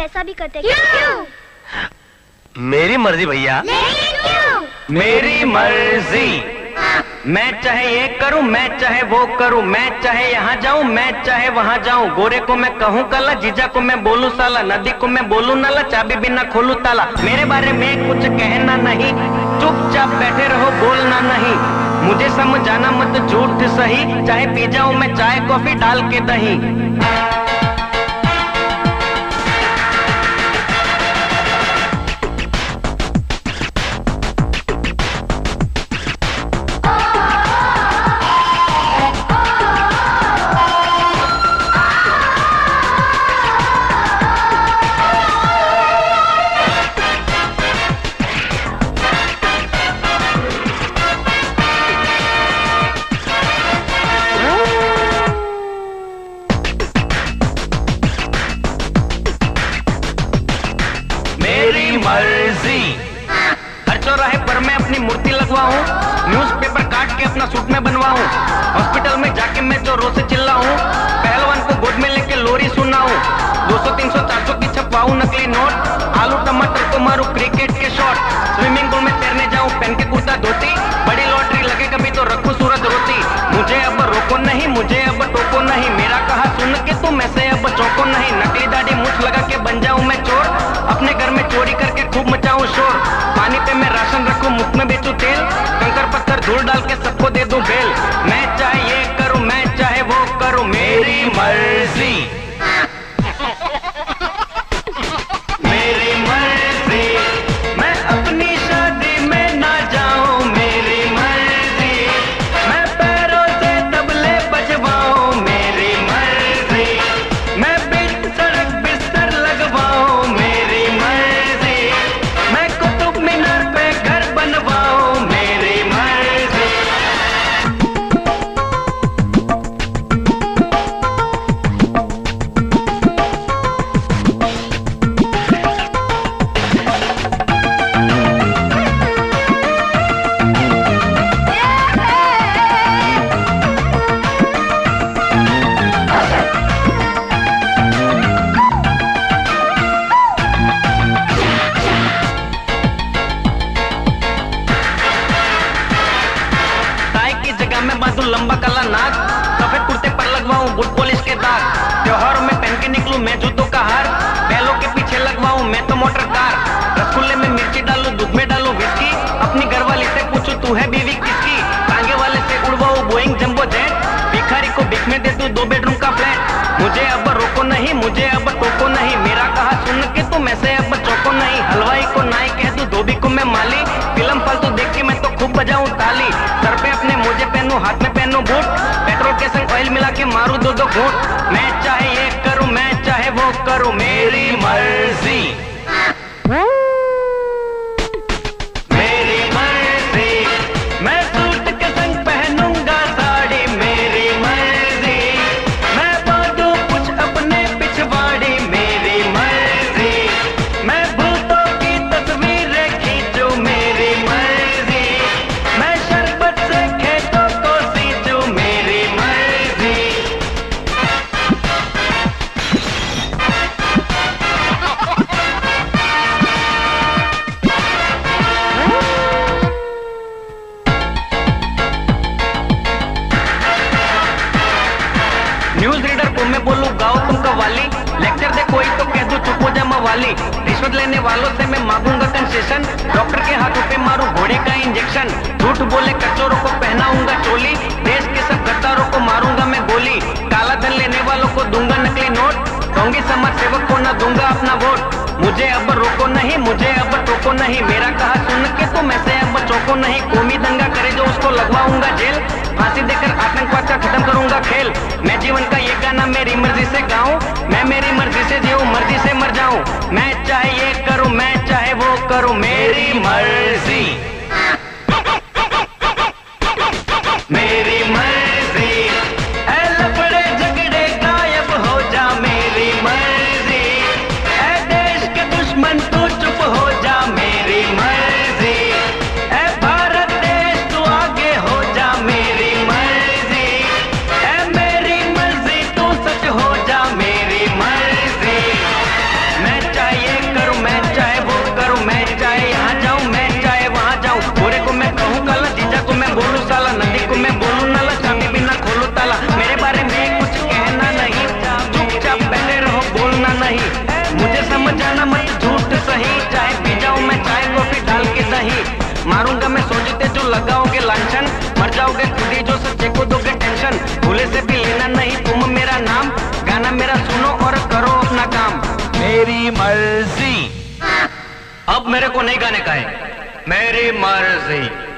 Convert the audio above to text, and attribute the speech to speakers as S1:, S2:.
S1: वैसा भी करते क्यों?
S2: मेरी मर्जी भैया।
S1: क्यों?
S2: मेरी मर्जी। मैं चाहे ये करूं, मैं चाहे वो करूं, मैं चाहे यहाँ जाऊं, मैं चाहे वहाँ जाऊं। गोरे को मैं कहूँ काला, जीजा को मैं बोलूं साला, नदी को मैं बोलूं नाला, चाबी बिना खोलूं ताला। मेरे बारे में कुछ कहना नहीं, चुपचाप बैठे रहो, बोलना नहीं। मुझे समझाना मत झूठ सही, चाहे पी जाऊं मैं चाय कॉफी डाल के दही। न्यूज़पेपर काट के अपना सूट में बनवाऊं, हॉस्पिटल में जाके मैं जोरों से चिल्लाऊं, पहलवान को गोद में लेके लोरी सुनाऊं, 200 300 400 की छपवाऊं नकली नोट, आलू टमाटर को मारूं क्रिकेट के शॉट, स्विमिंग पूल में तैरने जाऊं पहन के कुर्ता धोती, बड़ी लॉटरी लगे कभी तो रखूं सूरत रोती। मुझे अब रोको नहीं, मुझे अब टोको नहीं, मेरा कहा सुन के तुम ऐसे अब चौको नहीं। नकली दाढ़ी मूछ लगा के बन जाऊं मैं चोर, अपने घर में चोरी करके खूब मचाऊं शोर, पानी पे मैं राशन रखूं मुफ्त में बेचूं तेल, कंकर पत्थर धूल डाल के सबको दे दूं बेल। मैं चाहे ये करूं, मैं चाहे वो करूं, मेरी मर्जी। मेरी मर्जी। मैं अपनी शादी में ना जाऊं, मेरी मर्जी। मैं पैरों से तबले बजवाऊं, मेरी मर्जी। मैं बीच सड़क बिस्तर लगवाऊं, मेरी मर्जी। मैं कुतुब मीनार पे घर बनवाऊं, मेरी मर्जी। लंबा काला नाक, सफेद कुर्ते पर लगवाऊं बुट पॉलिश के दाग, त्योहारों में पहन के निकलूं मैं जूतों का हार, बैलों के पीछे लगवाऊं मैं तो मोटर कार, रसगुल्ले में मिर्ची डालूं दूध में डालूं विस्की, अपनी घरवाली से पूछूं तू है बीवी किसकी, टांगे वाले से उड़वाऊं बोइंग जंबो जेट, भिखारी को भिख में दे दूं 2 बेडरूम का फ्लैट। मुझे अब रोको नहीं, मुझे अब टोको नहीं, मेरा कहा सुन के तुम ऐसे अब चौको नहीं। हलवाई को नाई कह दूं, धोबी को मैं माली, फिल्म फालतू देख के मैं तो खूब बजाऊं ताली, सर पे अपने मोजे पहनूं हाथ में पहनूं बूट, पेट्रोल के संग ऑयल मिला के मारूं 2-2 घूंट। मैं चाहे ये करूं, मैं चाहे वो करूं, मेरी मर्जी। मेरी मर्जी। मैं सूट के संग पहनूंगा साड़ी, मेरी मर्जी। मैं बांधूं कुछ अपने पिछवाड़ी, मेरी मर्जी। मैं भूतों की तस्वीरें खींचूं, मेरी मर्जी। मैं शरबत से खेतों को सींचूं, मेरी मर्जी। न्यूज रीडर को मैं बोलूं गाओ तुम कव्वाली, लेक्चर दे कोई तो कह दूं चुप हो जा मवाली, रिश्वत लेने वालों से मैं मांगूंगा कंसेशन, डॉक्टर के हाथों पे मारूं घोड़े का इंजेक्शन, झूठ बोले कचोरों को पहनाऊंगा चोली, देश के सब गद्दारों को मारूंगा मैं गोली, काला धन लेने वालों को दूंगा नकली नोट, ढोंगी समाज सेवक को न दूंगा अपना वोट। मुझे अब रोको नहीं, मुझे अब टोको नहीं, मेरा कहा सुन के तुम ऐसे अब चौको नहीं। कौमी दंगा करे जो उसको लगवाऊंगा जेल, फांसी देकर आतंकवाद का खत्म करूंगा खेल। मैं जीवन का ये गाना मेरी मर्जी से गाऊं, मैं मेरी मर्जी से जीऊं, मर्जी से मर जाऊं। मैं चाहे ये करूं, मैं चाहे वो करूं, मेरी मर्जी। मेरी मर्जी। ऐ लफड़े झगड़े गायब हो जा, मेरी मर्जी। ऐ देश के दुश्मन तू चुप हो जा, मेरी मर्जी। ऐ भारत देश तू आगे हो जा, मेरी मर्जी। ऐ मेरी मर्जी तू सच हो जा, मेरी मर्जी। मैं नहीं तुम मेरा नाम, गाना मेरा सुनो और करो अपना काम।
S3: मेरी मर्जी।
S2: अब मेरे को नहीं गाने का है, मेरी मर्जी।